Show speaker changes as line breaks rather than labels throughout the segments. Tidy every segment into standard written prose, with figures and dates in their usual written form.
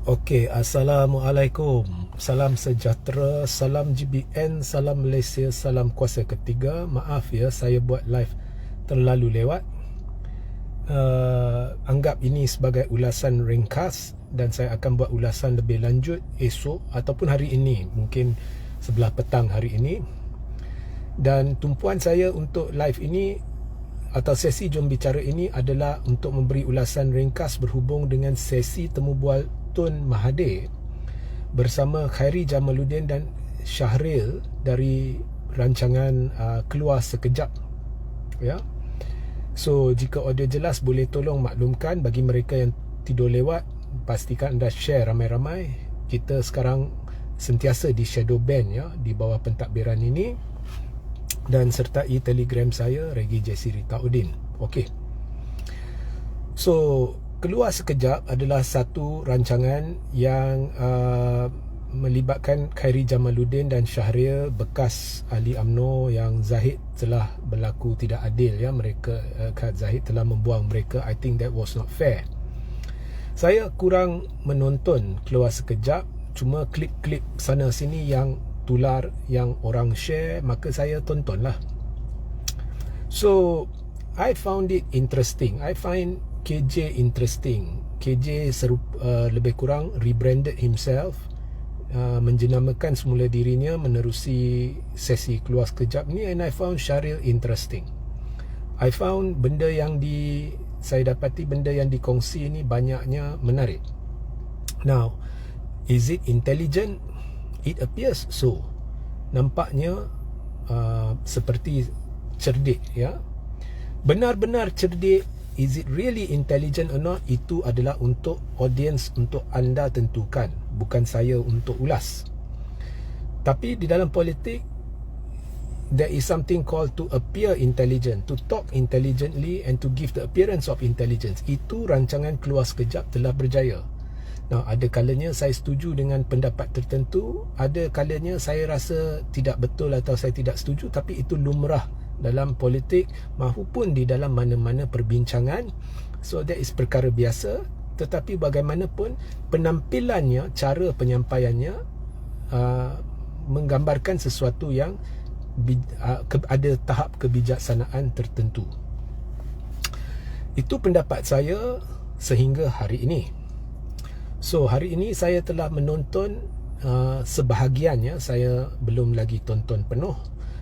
Okey, Assalamualaikum. Salam sejahtera, salam GBN, salam Malaysia, salam kuasa ketiga. Maaf ya, saya buat live terlalu lewat. Anggap ini sebagai ulasan ringkas dan saya akan buat ulasan lebih lanjut esok ataupun hari ini, mungkin sebelah petang hari ini. Dan tumpuan saya untuk live ini atau sesi Jom Bicara ini adalah untuk memberi ulasan ringkas berhubung dengan sesi temu bual Tun Mahathir bersama Khairi Jamaluddin dan Syahril dari rancangan Keluar Sekejap, ya. So jika audio jelas, boleh tolong maklumkan. Bagi mereka yang tidur lewat, pastikan anda share ramai-ramai. Kita sekarang sentiasa di shadow ban, ya, di bawah pentadbiran ini, dan sertai Telegram saya Regi Jesiri Taudin. Okey. So Keluar Sekejap adalah satu rancangan yang melibatkan Khairi Jamaluddin dan Syahril, bekas ahli UMNO yang Zahid telah berlaku tidak adil, ya. Mereka Zahid telah membuang mereka. I think that was not fair. Saya kurang menonton Keluar Sekejap, cuma klip-klip sana sini yang tular, yang orang share, maka saya tontonlah. So I found it interesting. I find KJ interesting. KJ lebih kurang rebranded himself, menjenamakan semula dirinya menerusi sesi Keluar Sekejap ni, and I found Syahril interesting. I found benda yang saya dapati benda yang dikongsi ni banyaknya menarik. Now, is it intelligent? It appears so. Nampaknya seperti cerdik, ya. Benar-benar cerdik. Is it really intelligent or not? Itu adalah untuk audience, untuk anda tentukan, bukan saya untuk ulas. Tapi di dalam politik, there is something called to appear intelligent, to talk intelligently and to give the appearance of intelligence. Itu rancangan Keluar Sekejap telah berjaya. Nah, ada kalanya saya setuju dengan pendapat tertentu, ada kalanya saya rasa tidak betul atau saya tidak setuju, tapi itu lumrah dalam politik mahupun di dalam mana-mana perbincangan. So that is perkara biasa. Tetapi bagaimanapun penampilannya, cara penyampaiannya menggambarkan sesuatu yang ada tahap kebijaksanaan tertentu. Itu pendapat saya sehingga hari ini. So hari ini saya telah menonton sebahagiannya, saya belum lagi tonton penuh,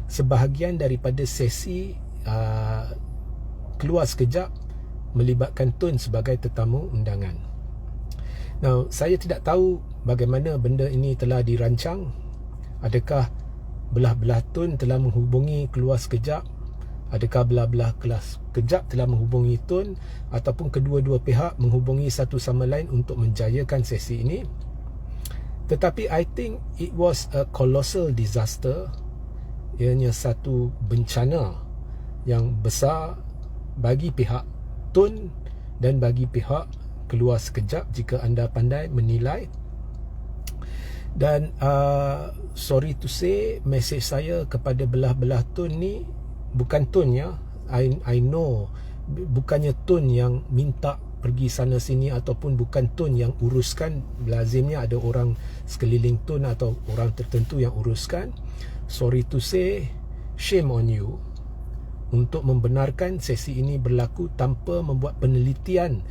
sebahagian daripada sesi Keluar Sekejap melibatkan Tun sebagai tetamu undangan. Now, saya tidak tahu bagaimana benda ini telah dirancang. Adakah belah-belah Tun telah menghubungi Keluar Sekejap? Adakah belah-belah Keluar Sekejap telah menghubungi Tun? Ataupun kedua-dua pihak menghubungi satu sama lain untuk menjayakan sesi ini? Tetapi I think it was a colossal disaster. Ianya satu bencana yang besar bagi pihak Tun dan bagi pihak Keluar Sekejap jika anda pandai menilai. Dan sorry to say, message saya kepada belah-belah Tun ni, bukan Tun, ya. I know bukannya Tun yang minta pergi sana sini, ataupun bukan Tun yang uruskan. Lazimnya ada orang sekeliling Tun atau orang tertentu yang uruskan. Sorry to say, shame on you untuk membenarkan sesi ini berlaku tanpa membuat penelitian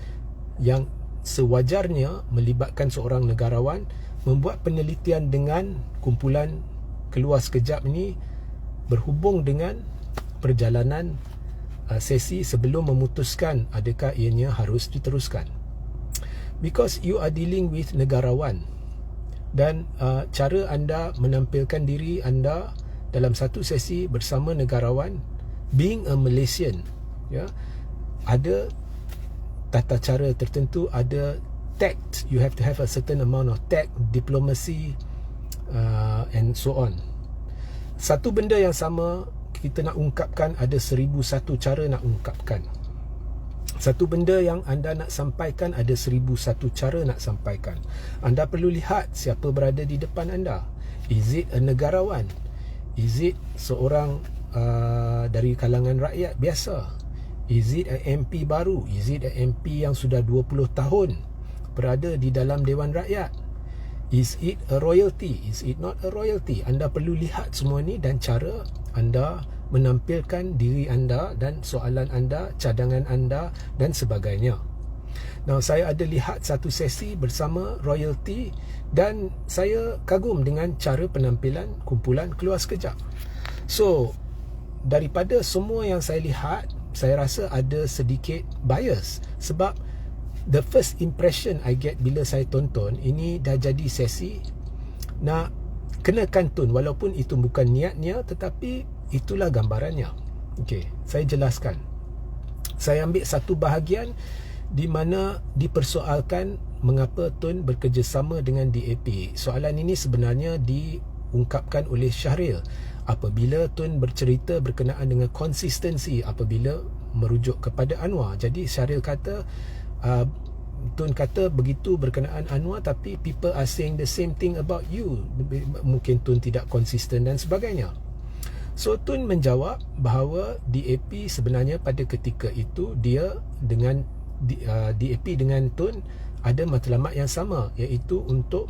yang sewajarnya melibatkan seorang negarawan, membuat penelitian dengan kumpulan Keluar Sekejap ini berhubung dengan perjalanan sesi sebelum memutuskan adakah ianya harus diteruskan. Because you are dealing with negarawan, dan cara anda menampilkan diri anda dalam satu sesi bersama negarawan, being a Malaysian, ya, ada tata cara tertentu, ada tact. You have to have a certain amount of tact, diplomacy, and so on. Satu benda yang sama kita nak ungkapkan, ada 1001 cara nak ungkapkan. Satu benda yang anda nak sampaikan, ada 1001 cara nak sampaikan. Anda perlu lihat siapa berada di depan anda. Is it a negarawan? Is it seorang dari kalangan rakyat biasa? Is it a MP baru? Is it a MP yang sudah 20 tahun berada di dalam Dewan Rakyat? Is it a royalty? Is it not a royalty? Anda perlu lihat semua ni dan cara anda menampilkan diri anda dan soalan anda, cadangan anda dan sebagainya. Now, saya ada lihat satu sesi bersama royalty dan saya kagum dengan cara penampilan kumpulan Keluar Sekejap. So, daripada semua yang saya lihat, saya rasa ada sedikit bias sebab the first impression I get bila saya tonton ini dah jadi sesi nak kenakan tun, walaupun itu bukan niatnya, tetapi itulah gambarannya. Okey, saya jelaskan. Saya ambil satu bahagian di mana dipersoalkan mengapa Tun bekerjasama dengan DAP. Soalan ini sebenarnya diungkapkan oleh Syahril apabila Tun bercerita berkenaan dengan konsistensi apabila merujuk kepada Anwar. Jadi Syahril kata, Tun kata begitu berkenaan Anwar, tapi people are saying the same thing about you. Mungkin Tun tidak konsisten dan sebagainya. So Tun menjawab bahawa DAP sebenarnya pada ketika itu dia dengan DAP dengan Tun ada matlamat yang sama, iaitu untuk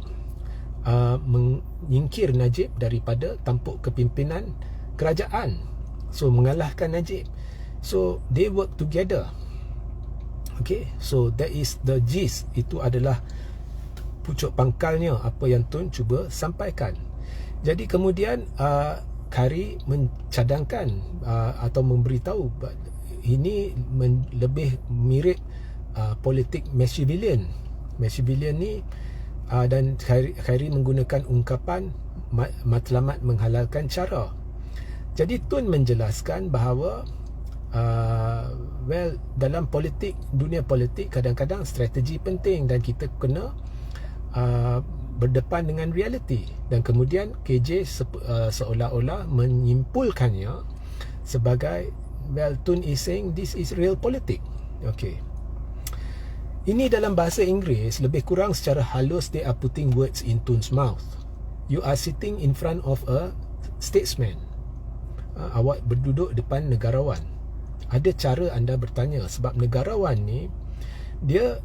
menyingkir Najib daripada tampuk kepimpinan kerajaan. So mengalahkan Najib. So they work together. Okay, so that is the gist. Itu adalah pucuk pangkalnya apa yang Tun cuba sampaikan. Jadi kemudian Khairy mencadangkan atau memberitahu ini lebih mirip politik Machiavellian. Machiavellian ni dan Khairy menggunakan ungkapan matlamat menghalalkan cara. Jadi Tun menjelaskan bahawa dalam politik, dunia politik, kadang-kadang strategi penting dan kita kena berdepan dengan realiti. Dan kemudian KJ seolah-olah menyimpulkannya sebagai, Tun is saying this is real politik. Okay. Ini dalam bahasa Inggeris lebih kurang secara halus, they are putting words in Tun's mouth. You are sitting in front of a statesman. Awak berduduk depan negarawan. Ada cara anda bertanya, sebab negarawan ni dia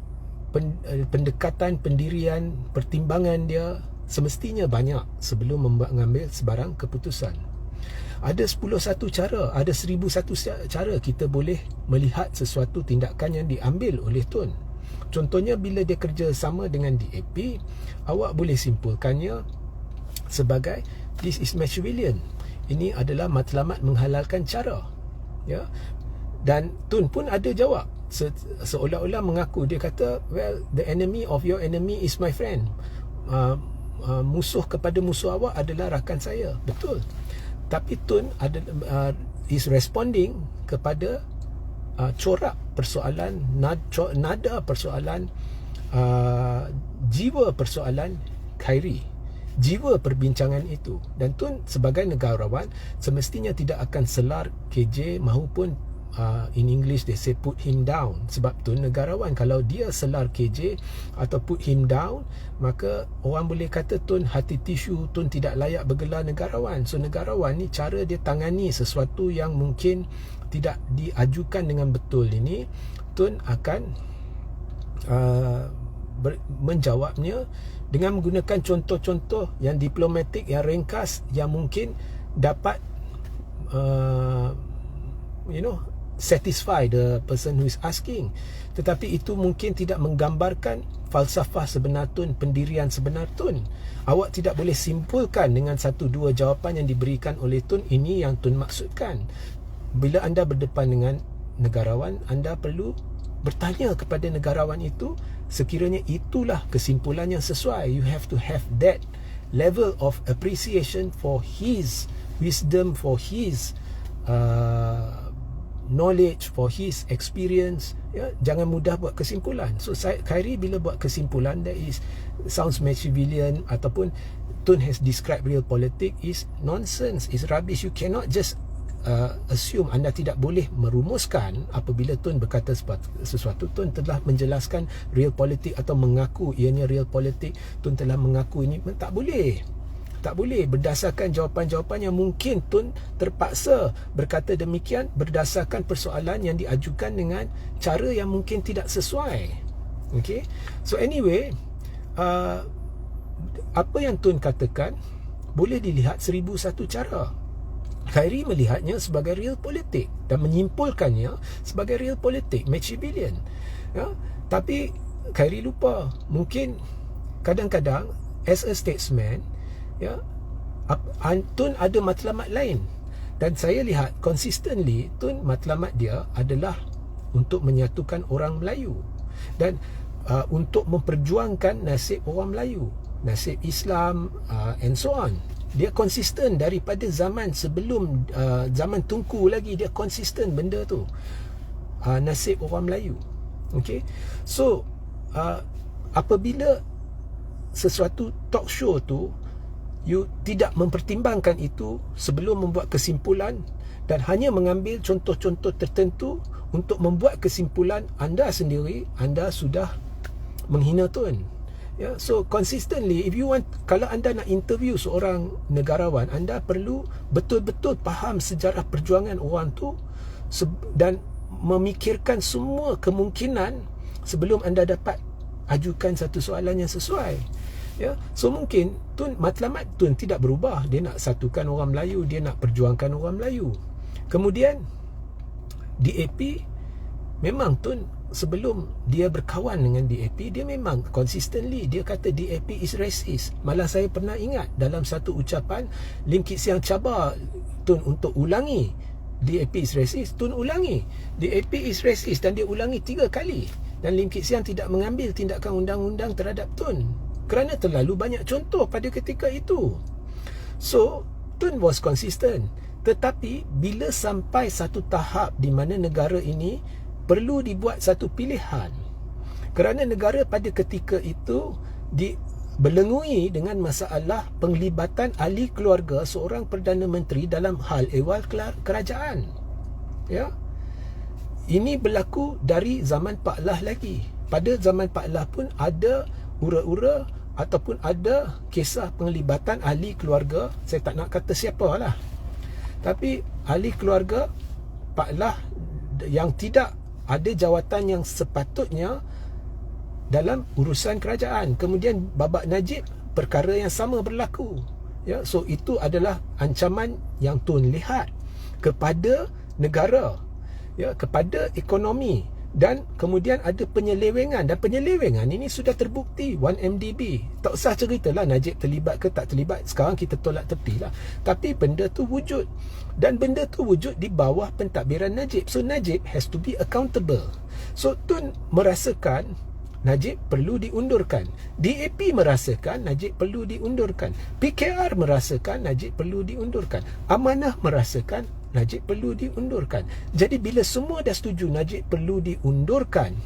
pendekatan, pendirian, pertimbangan dia semestinya banyak sebelum mengambil sebarang keputusan. Ada 10,001 cara, ada 1,001 cara kita boleh melihat sesuatu tindakan yang diambil oleh Tun. Contohnya bila dia kerja sama dengan DAP, awak boleh simpulkannya sebagai this is Machiavellian. Ini adalah matlamat menghalalkan cara. Ya. Dan Tun pun ada jawab, seolah-olah mengaku. Dia kata, the enemy of your enemy is my friend. Musuh kepada musuh awak adalah rakan saya. Betul. Tapi Tun is responding kepada corak persoalan, nada persoalan, jiwa persoalan Khairy, jiwa perbincangan itu. Dan Tun sebagai negarawan semestinya tidak akan selar KJ mahupun in English they say put him down. Sebab Tun negarawan, kalau dia selar KJ atau put him down, maka orang boleh kata Tun hati tisu, Tun tidak layak bergelar negarawan. So negarawan ni cara dia tangani sesuatu yang mungkin tidak diajukan dengan betul ini, Tun akan menjawabnya dengan menggunakan contoh-contoh yang diplomatik, yang ringkas, yang mungkin dapat satisfy the person who is asking. Tetapi itu mungkin tidak menggambarkan falsafah sebenar Tun, pendirian sebenar Tun. Awak tidak boleh simpulkan dengan satu dua jawapan yang diberikan oleh Tun, ini yang Tun maksudkan. Bila anda berdepan dengan negarawan, anda perlu bertanya kepada negarawan itu, sekiranya itulah kesimpulan yang sesuai. You have to have that level of appreciation for his wisdom, for his knowledge, for his experience. Ya, jangan mudah buat kesimpulan. So Khairy bila buat kesimpulan that is sounds Machiavellian ataupun Tun has described real politics, is nonsense, is rubbish. You cannot just assume. Anda tidak boleh merumuskan apabila Tun berkata sesuatu. Tun telah menjelaskan real politik atau mengaku ianya real politik. Tun telah mengaku ini. Tak boleh. Tak boleh berdasarkan jawapan-jawapan yang mungkin Tun terpaksa berkata demikian berdasarkan persoalan yang diajukan dengan cara yang mungkin tidak sesuai. Okay. So anyway, apa yang Tun katakan boleh dilihat 1001 cara. Khairi melihatnya sebagai real politik dan menyimpulkannya sebagai real politik, Machiavellian. Ya? Tapi Khairi lupa, mungkin kadang-kadang as a statesman, ya, Tun ada matlamat lain. Dan saya lihat consistently Tun matlamat dia adalah untuk menyatukan orang Melayu dan untuk memperjuangkan nasib orang Melayu, nasib Islam, and so on. Dia konsisten daripada zaman sebelum zaman Tunku lagi, dia konsisten benda tu, nasib orang Melayu. Okay. So apabila sesuatu talk show tu you tidak mempertimbangkan itu sebelum membuat kesimpulan dan hanya mengambil contoh-contoh tertentu untuk membuat kesimpulan, anda sendiri, anda sudah menghina Tun. Ya, so consistently, if you want, kalau anda nak interview seorang negarawan, anda perlu betul-betul faham sejarah perjuangan orang tu dan memikirkan semua kemungkinan sebelum anda dapat ajukan satu soalan yang sesuai. Ya, so mungkin matlamat Tun tidak berubah. Dia nak satukan orang Melayu, dia nak perjuangkan orang Melayu. Kemudian DAP, memang Tun sebelum dia berkawan dengan DAP, dia memang consistently dia kata DAP is racist. Malah saya pernah ingat dalam satu ucapan Lim Kit Siang cabar Tun untuk ulangi DAP is racist. Tun ulangi DAP is racist dan dia ulangi 3 kali. Dan Lim Kit Siang tidak mengambil tindakan undang-undang terhadap Tun kerana terlalu banyak contoh pada ketika itu. So Tun was consistent. Tetapi bila sampai satu tahap di mana negara ini perlu dibuat satu pilihan, kerana negara pada ketika itu dibelengui dengan masalah penglibatan ahli keluarga seorang Perdana Menteri dalam hal ehwal kerajaan. Ya, ini berlaku dari zaman Pak Lah lagi. Pada zaman Pak Lah pun ada ura-ura ataupun ada kisah penglibatan ahli keluarga. Saya tak nak kata siapalah, tapi ahli keluarga Pak Lah yang tidak ada jawatan yang sepatutnya dalam urusan kerajaan. Kemudian babak Najib, perkara yang sama berlaku. Ya, so itu adalah ancaman yang Tun lihat kepada negara, ya, kepada ekonomi. Dan kemudian ada penyelewengan, dan penyelewengan ini sudah terbukti 1MDB. Tak usah ceritalah Najib terlibat ke tak terlibat, sekarang kita tolak tepilah. Tapi benda tu wujud, dan benda tu wujud di bawah pentadbiran Najib. So Najib has to be accountable. So Tun merasakan Najib perlu diundurkan, DAP merasakan Najib perlu diundurkan, PKR merasakan Najib perlu diundurkan, Amanah merasakan Najib perlu diundurkan. Jadi bila semua dah setuju Najib perlu diundurkan,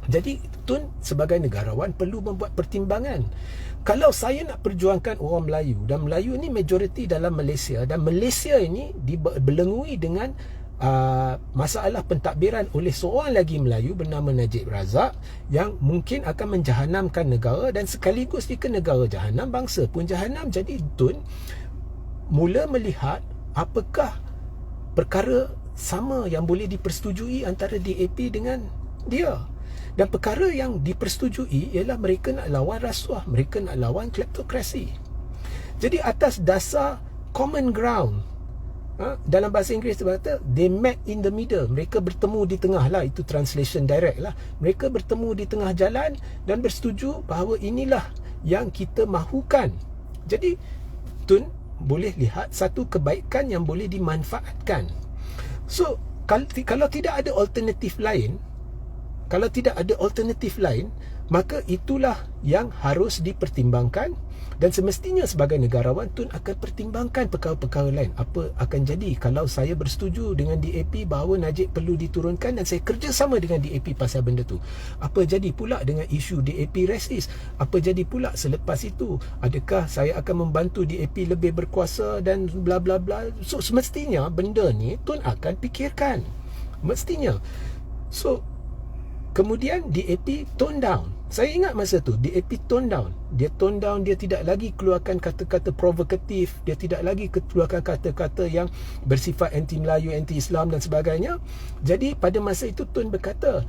jadi Tun sebagai negarawan perlu membuat pertimbangan. Kalau saya nak perjuangkan orang Melayu, dan Melayu ni majoriti dalam Malaysia, dan Malaysia ini dibelengui dengan masalah pentadbiran oleh seorang lagi Melayu bernama Najib Razak, yang mungkin akan menjahanamkan negara, dan sekaligus jika negara jahanam, bangsa pun jahanam. Jadi Tun mula melihat apakah perkara sama yang boleh dipersetujui antara DAP dengan dia. Dan perkara yang dipersetujui ialah mereka nak lawan rasuah, mereka nak lawan kleptokrasi. Jadi atas dasar common ground, dalam bahasa Inggeris dia kata they met in the middle, mereka bertemu di tengah lah, itu translation direct lah. Mereka bertemu di tengah jalan dan bersetuju bahawa inilah yang kita mahukan. Jadi Tun boleh lihat satu kebaikan yang boleh dimanfaatkan. So kalau tidak ada alternatif lain, maka itulah yang harus dipertimbangkan. Dan semestinya sebagai negarawan Tun akan pertimbangkan perkara-perkara lain. Apa akan jadi kalau saya bersetuju dengan DAP bahawa Najib perlu diturunkan dan saya kerjasama dengan DAP pasal benda tu? Apa jadi pula dengan isu DAP racist? Apa jadi pula selepas itu? Adakah saya akan membantu DAP lebih berkuasa dan bla bla bla? So semestinya benda ni Tun akan fikirkan, mestinya. So kemudian DAP tone down. Saya ingat masa tu DAP tone down. Dia tone down, dia tidak lagi keluarkan kata-kata provokatif, dia tidak lagi keluarkan kata-kata yang bersifat anti-Melayu, anti-Islam dan sebagainya. Jadi pada masa itu Tun berkata,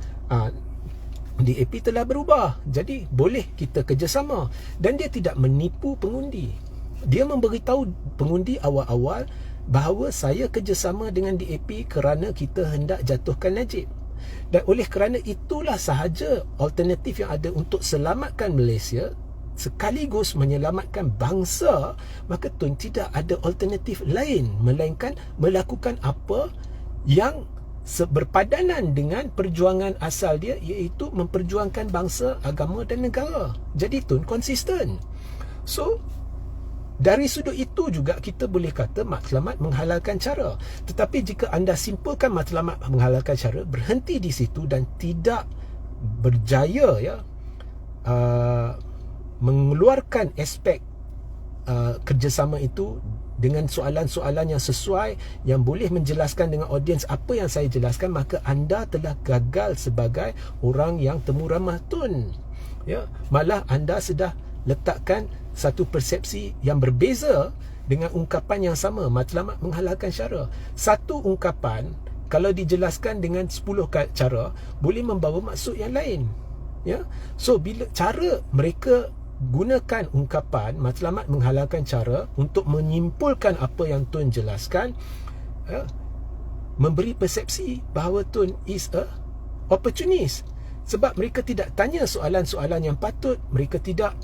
DAP telah berubah, jadi boleh kita kerjasama. Dan dia tidak menipu pengundi. Dia memberitahu pengundi awal-awal bahawa saya kerjasama dengan DAP kerana kita hendak jatuhkan Najib. Dan oleh kerana itulah sahaja alternatif yang ada untuk selamatkan Malaysia sekaligus menyelamatkan bangsa, maka Tun tidak ada alternatif lain melainkan melakukan apa yang berpadanan dengan perjuangan asal dia, iaitu memperjuangkan bangsa, agama dan negara. Jadi Tun konsisten. So dari sudut itu juga kita boleh kata matlamat menghalalkan cara. Tetapi jika anda simpulkan matlamat menghalalkan cara, berhenti di situ dan tidak berjaya mengeluarkan aspek kerjasama itu dengan soalan-soalan yang sesuai, yang boleh menjelaskan dengan audiens apa yang saya jelaskan, maka anda telah gagal sebagai orang yang temu ramah Tun. Malah anda sudah letakkan satu persepsi yang berbeza dengan ungkapan yang sama, matlamat menghalalkan cara. Satu ungkapan kalau dijelaskan dengan 10 cara boleh membawa maksud yang lain. So bila cara mereka gunakan ungkapan matlamat menghalalkan cara untuk menyimpulkan apa yang Tun jelaskan, memberi persepsi bahawa Tun is a opportunist. Sebab mereka tidak tanya soalan-soalan yang patut, mereka tidak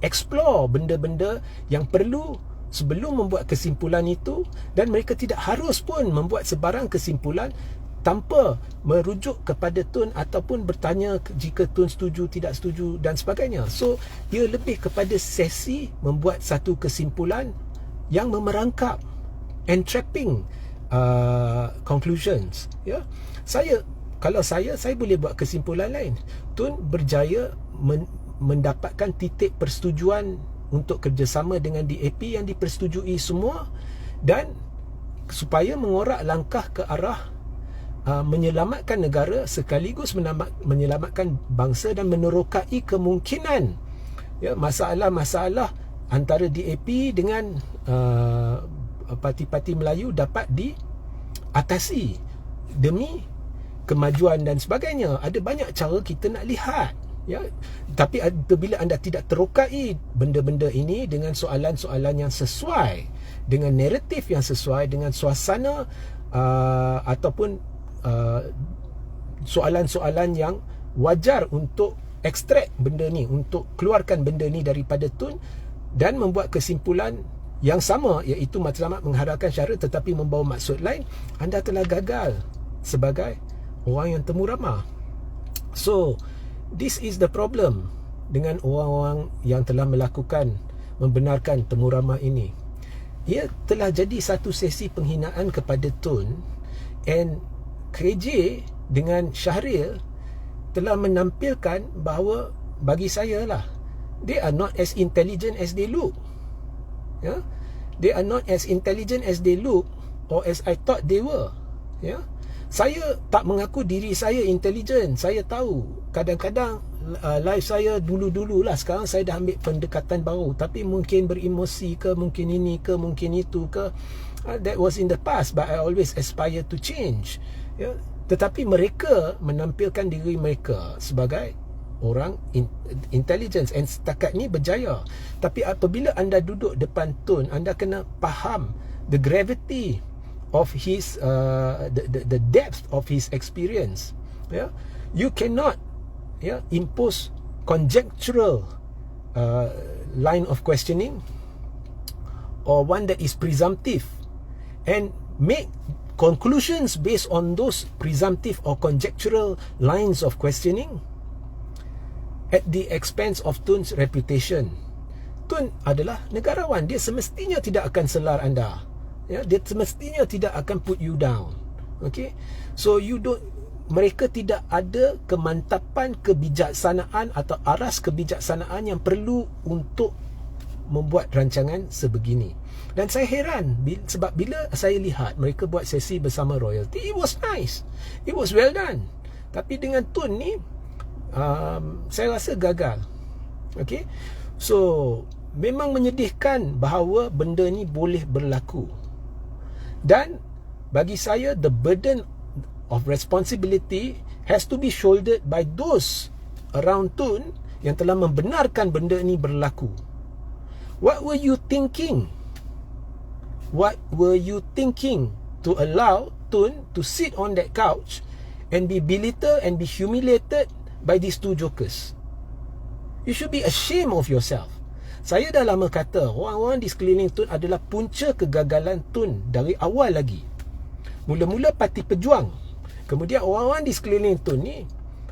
explore benda-benda yang perlu sebelum membuat kesimpulan itu, dan mereka tidak harus pun membuat sebarang kesimpulan tanpa merujuk kepada Tun ataupun bertanya jika Tun setuju, tidak setuju dan sebagainya. So dia lebih kepada sesi membuat satu kesimpulan yang memerangkap, entrapping conclusions. Kalau saya boleh buat kesimpulan lain. Tun berjaya mendapatkan titik persetujuan untuk kerjasama dengan DAP yang dipersetujui semua, dan supaya mengorak langkah ke arah menyelamatkan negara sekaligus menyelamatkan bangsa dan menerokai kemungkinan masalah-masalah antara DAP dengan parti-parti Melayu dapat diatasi demi kemajuan dan sebagainya. Ada banyak cara kita nak lihat. Tapi apabila anda tidak terokai benda-benda ini dengan soalan-soalan yang sesuai, dengan naratif yang sesuai, dengan suasana ataupun soalan-soalan yang wajar untuk ekstrak benda ni, untuk keluarkan benda ni daripada Tun dan membuat kesimpulan yang sama, iaitu matlamat menghalalkan cara tetapi membawa maksud lain, anda telah gagal sebagai orang yang temu ramah. So this is the problem dengan orang-orang yang telah melakukan membenarkan temu ramah ini. Ia telah jadi satu sesi penghinaan kepada Tun, and KJ dengan Syahril telah menampilkan bahawa bagi saya lah, they are not as intelligent as they look. They are not as intelligent as they look or as I thought they were. Saya tak mengaku diri saya intelligent. Saya tahu kadang-kadang life saya dulu-dulu lah, sekarang saya dah ambil pendekatan baru, tapi mungkin beremosi ke, mungkin ini ke, mungkin itu ke, that was in the past, but I always aspire to change. Tetapi mereka menampilkan diri mereka sebagai orang intelligence, and setakat ni berjaya. Tapi apabila anda duduk depan Tun, anda kena faham the gravity of his the depth of his experience. You cannot impose conjectural line of questioning or one that is presumptive and make conclusions based on those presumptive or conjectural lines of questioning at the expense of Tun's reputation. Tun adalah negarawan, dia semestinya tidak akan selar anda. Dia semestinya tidak akan put you down. Okay, so mereka tidak ada kemantapan kebijaksanaan atau aras kebijaksanaan yang perlu untuk membuat rancangan sebegini. Dan saya heran sebab bila saya lihat mereka buat sesi bersama royalty, it was nice, it was well done. Tapi dengan Tun ni saya rasa gagal. Okay, so memang menyedihkan bahawa benda ni boleh berlaku. Dan bagi saya, the burden of responsibility has to be shouldered by those around Tun yang telah membenarkan benda ini berlaku. What were you thinking? What were you thinking to allow Tun to sit on that couch and be belittled and be humiliated by these two jokers? You should be ashamed of yourself. Saya dah lama kata orang-orang di sekeliling Tun adalah punca kegagalan Tun dari awal lagi. Mula-mula Parti Pejuang, kemudian orang-orang di sekeliling Tun ni,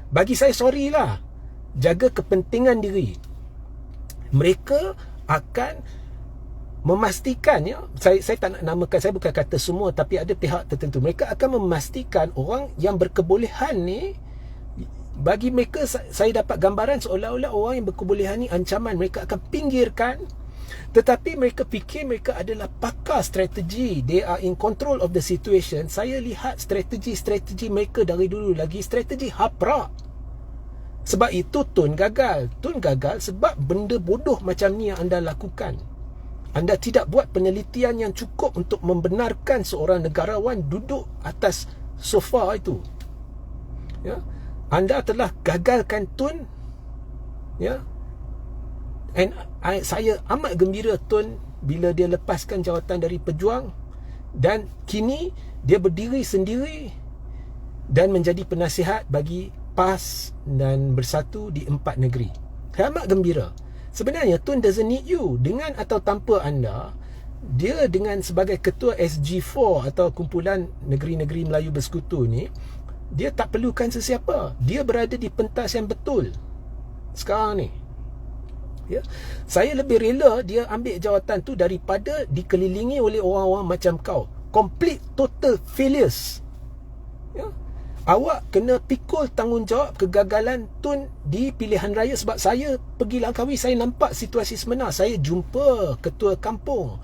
bagi saya sorry lah, jaga kepentingan diri. Mereka akan memastikan, ya, saya tak nak namakan, saya bukan kata semua, tapi ada pihak tertentu, mereka akan memastikan orang yang berkebolehan ni, bagi mereka saya dapat gambaran seolah-olah orang yang berkebolehan ni ancaman, mereka akan pinggirkan. Tetapi mereka fikir mereka adalah pakar strategi, they are in control of the situation. Saya lihat strategi mereka dari dulu lagi strategi haprak. Sebab itu Tun gagal sebab benda bodoh macam ni yang anda lakukan. Anda tidak buat penelitian yang cukup untuk membenarkan seorang negarawan duduk atas sofa itu, ya. Anda telah gagalkan Tun, ya. And saya amat gembira Tun bila dia lepaskan jawatan dari Pejuang dan kini dia berdiri sendiri dan menjadi penasihat bagi PAS dan Bersatu di 4 negeri. Saya amat gembira. Sebenarnya Tun doesn't need you. Dengan atau tanpa anda, dia dengan sebagai ketua SG4 atau kumpulan negeri-negeri Melayu Bersekutu ni, dia tak perlukan sesiapa. Dia berada di pentas yang betul sekarang ni, ya. Saya lebih rela dia ambil jawatan tu daripada dikelilingi oleh orang-orang macam kau, complete total failures, ya. Awak kena pikul tanggungjawab kegagalan Tun di pilihan raya. Sebab saya pergi Langkawi, saya nampak situasi sebenar. Saya jumpa ketua kampung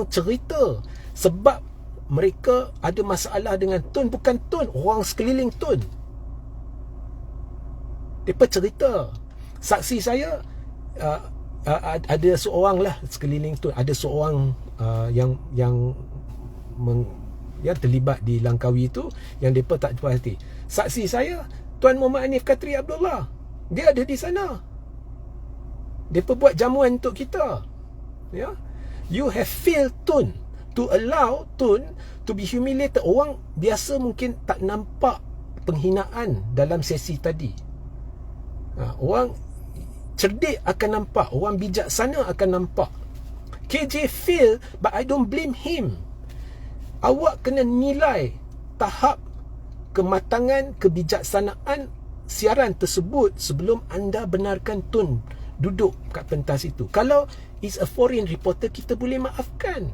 cerita sebab mereka ada masalah dengan Tun, bukan Tun, orang sekeliling Tun. Mereka cerita. Saksi saya ada seorang lah sekeliling Tun, ada seorang yang terlibat di Langkawi itu yang mereka tak puas hati. Saksi saya Tuan Muhammad Hanif Katri Abdullah, dia ada di sana. Mereka buat jamuan untuk kita, ya. You have failed Tun to allow Tun to be humiliated. Orang biasa mungkin tak nampak penghinaan dalam sesi tadi. Orang cerdik akan nampak, orang bijaksana akan nampak. KJ fail, but I don't blame him. Awak kena nilai tahap kematangan, kebijaksanaan siaran tersebut sebelum anda benarkan Tun duduk kat pentas itu. Kalau is a foreign reporter, kita boleh maafkan.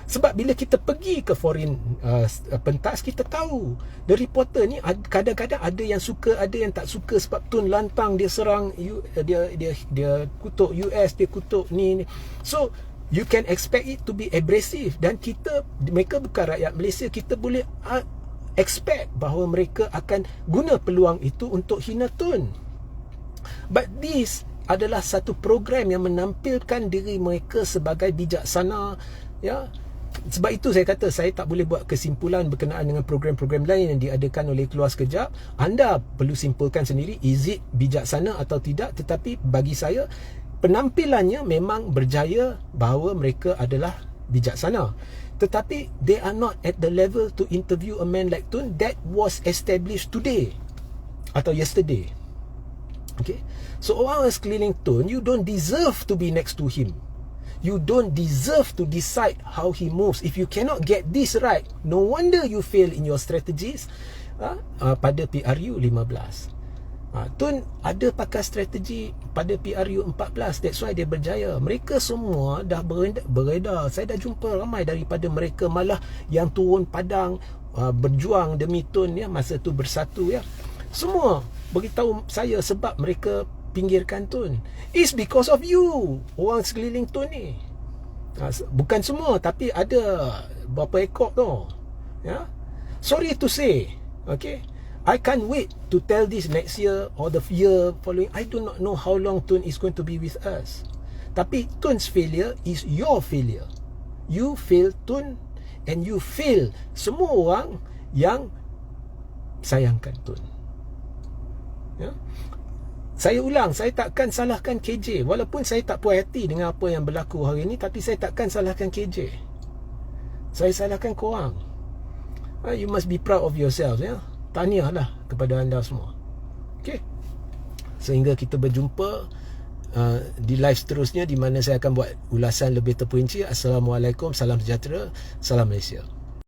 Sebab bila kita pergi ke foreign pentas, kita tahu the reporter ni kadang-kadang ada yang suka, ada yang tak suka. Sebab Tun lantang, dia serang, dia kutuk US, dia kutuk ni. So you can expect it to be abrasive. Dan mereka bukan rakyat Malaysia, kita boleh expect bahawa mereka akan guna peluang itu untuk hina Tun. But this adalah satu program yang menampilkan diri mereka sebagai bijaksana, ya. Sebab itu saya kata saya tak boleh buat kesimpulan berkenaan dengan program-program lain yang diadakan oleh Keluar Sekejap. Anda perlu simpulkan sendiri, is it bijaksana atau tidak. Tetapi bagi saya, penampilannya memang berjaya bahawa mereka adalah bijaksana. Tetapi they are not at the level to interview a man like Tun. That was established today atau yesterday. Okay, so orang sekeliling Tun, you don't deserve to be next to him. You don't deserve to decide how he moves. If you cannot get this right, no wonder you fail in your strategies pada PRU 15. Tun ada pakai strategi pada PRU 14. That's why dia berjaya. Mereka semua dah beredar. Saya dah jumpa ramai daripada mereka malah yang turun padang berjuang demi Tun, ya, masa tu Bersatu, ya. Semua beritahu saya sebab mereka pinggirkan Tun. It's because of you, orang sekeliling Tun ni. Bukan semua, tapi ada berapa ekor tu, ya. Sorry to say, okay, I can't wait to tell this next year or the year following. I do not know how long Tun is going to be with us. Tapi Tun's failure is your failure. You fail Tun, and you fail semua orang yang sayangkan Tun. Ya. Saya ulang, saya takkan salahkan KJ. Walaupun saya tak puas hati dengan apa yang berlaku hari ini, tapi saya takkan salahkan KJ. Saya salahkan korang. You must be proud of yourself, ya. Tahniahlah kepada anda semua. Okay. Sehingga kita berjumpa di live seterusnya, di mana saya akan buat ulasan lebih terperinci. Assalamualaikum, salam sejahtera, salam Malaysia.